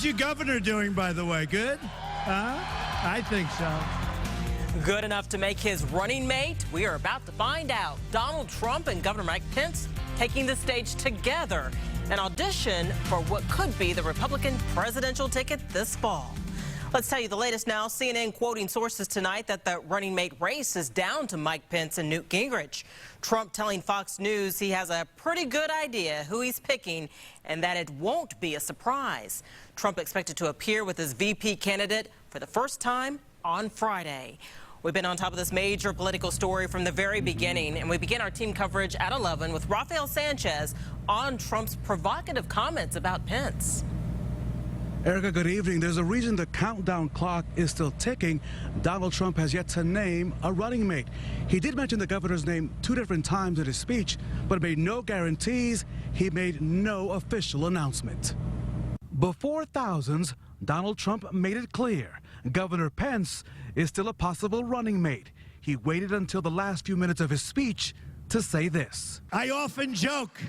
your governor doing, by the way? Good? I think so. Good enough to make his running mate? We are about to find out. Donald Trump and Governor Mike Pence taking the stage together. An audition for what could be the Republican presidential ticket this fall. Let's tell you the latest now. CNN quoting sources tonight that the running mate race is down to Mike Pence and Newt Gingrich. Trump telling Fox News he has a pretty good idea who he's picking and that it won't be a surprise. Trump expected to appear with his VP candidate for the first time on Friday. We've been on top of this major political story from the very beginning, and we begin our team coverage at 11 with Rafael Sanchez on Trump's provocative comments about Pence. Erica, good evening. There's a reason the countdown clock is still ticking. Donald Trump has yet to name a running mate. He did mention the governor's name 2 different times in his speech, but made no guarantees. He made no official announcement. Before thousands, Donald Trump made it clear Governor Pence is still a possible running mate. He waited until the last few minutes of his speech to say this. I often joke,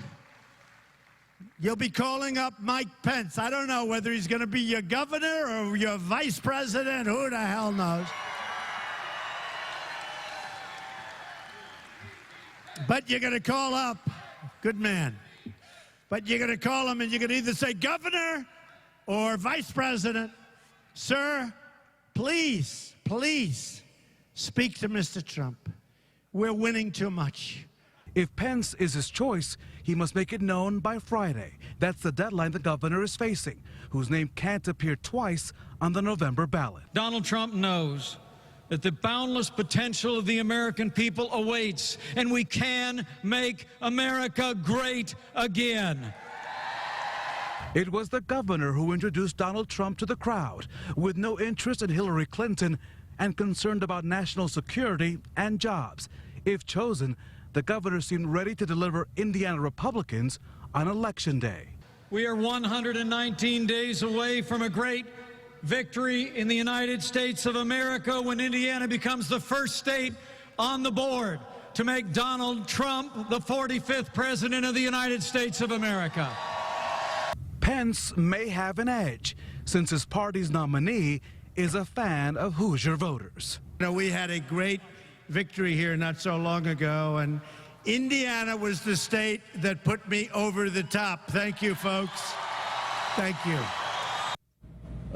you'll be calling up Mike Pence. I don't know whether he's going to be your governor or your vice president. Who the hell knows? But you're going to call up, good man, but you're going to call him and you're going to either say governor or vice president. Sir, please, please speak to Mr. Trump. We're winning too much. If Pence is his choice, he must make it known by Friday. That's the deadline the governor is facing, whose name can't appear twice on the November ballot. Donald Trump knows that the boundless potential of the American people awaits, and we can make America great again. It was the governor who introduced Donald Trump to the crowd, with no interest in Hillary Clinton and concerned about national security and jobs. If chosen, the governor seemed ready to deliver Indiana Republicans on Election Day. We are 119 days away from a great victory in the United States of America when Indiana becomes the first state on the board to make Donald Trump the 45th president of the United States of America. Pence may have an edge, since his party's nominee is a fan of Hoosier voters. You know, we had a great victory here not so long ago, and Indiana was the state that put me over the top. Thank you, folks. Thank you.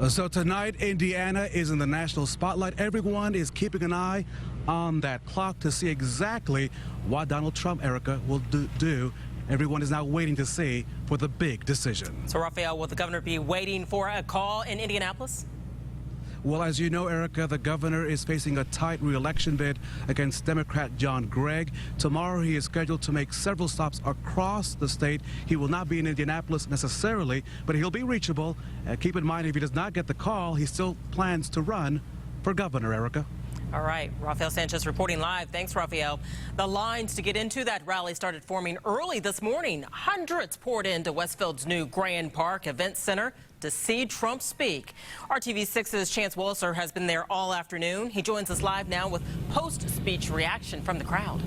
So tonight, Indiana is in the national spotlight. Everyone is keeping an eye on that clock to see exactly what Donald Trump, Erica, will do. Everyone is now waiting to see for the big decision. So, Rafael, will the governor be waiting for a call in Indianapolis? Well, as you know, Erica, the governor is facing a tight re-election bid against Democrat John Gregg. Tomorrow, he is scheduled to make several stops across the state. He will not be in Indianapolis necessarily, but he'll be reachable. Keep in mind, if he does not get the call, he still plans to run for governor, Erica. All right, Rafael Sanchez reporting live. Thanks, Rafael. The lines to get into that rally started forming early this morning. Hundreds poured into Westfield's new Grand Park Event Center to see Trump speak. RTV6's Chance Wolser has been there all afternoon. He joins us live now with post-speech reaction from the crowd.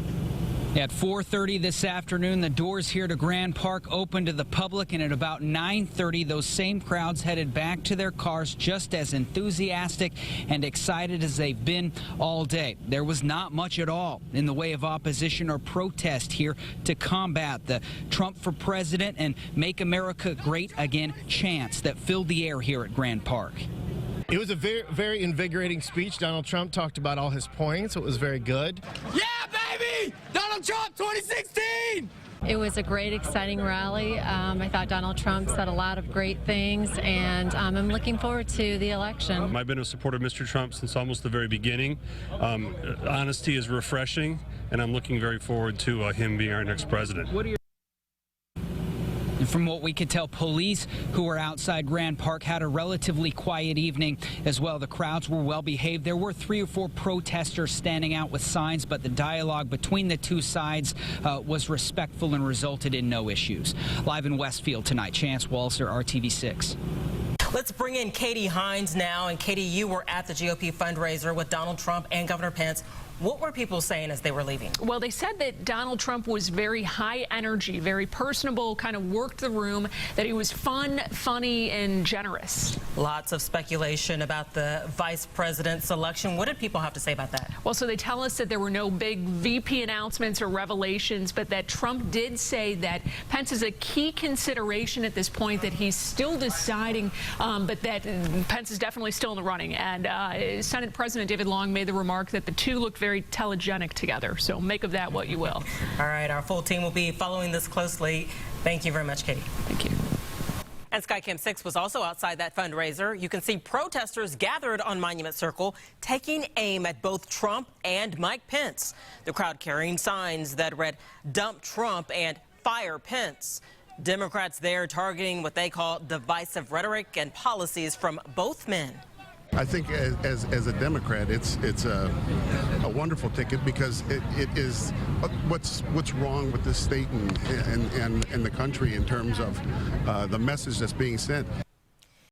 At 4:30 this afternoon, the doors here to Grand Park opened to the public, and at about 9:30, those same crowds headed back to their cars just as enthusiastic and excited as they've been all day. There was not much at all in the way of opposition or protest here to combat the Trump for president and Make America Great Again chants that filled the air here at Grand Park. It was a very invigorating speech. Donald Trump talked about all his points. It was very good. Yeah, baby! Donald Trump 2016! It was a great, exciting rally. I thought Donald Trump said a lot of great things, and I'm looking forward to the election. I've been a supporter of Mr. Trump since almost the very beginning. Honesty is refreshing, and I'm looking very forward to him being our next president. And from what we could tell, police who were outside Grand Park had a relatively quiet evening as well. The crowds were well behaved. There were 3 or 4 protesters standing out with signs, but the dialogue between the two sides was respectful and resulted in no issues. Live in Westfield tonight, Chance Wolser, RTV6. Let's bring in Katie Hines now. And Katie, you were at the GOP fundraiser with Donald Trump and Governor Pence. What were people saying as they were leaving? Well, they said that Donald Trump was very high energy, very personable, kind of worked the room, that he was fun, funny, and generous. Lots of speculation about the vice president's selection. What did people have to say about that? Well, so they tell us that there were no big VP announcements or revelations, but that Trump did say that Pence is a key consideration at this point, that he's still deciding, but that Pence is definitely still in the running. And Senate President David Long made the remark that the two look very telegenic together. So make of that what you will. All right, our full team will be following this closely. Thank you very much, Katie. Thank you. And Skycam 6 was also outside that fundraiser. You can see protesters gathered on Monument Circle taking aim at both Trump and Mike Pence. The crowd carrying signs that read, "Dump Trump" and "Fire Pence." Democrats there targeting what they call divisive rhetoric and policies from both men. I think as a Democrat, it's a wonderful ticket because it is what's wrong with this state and the country in terms of the message that's being sent.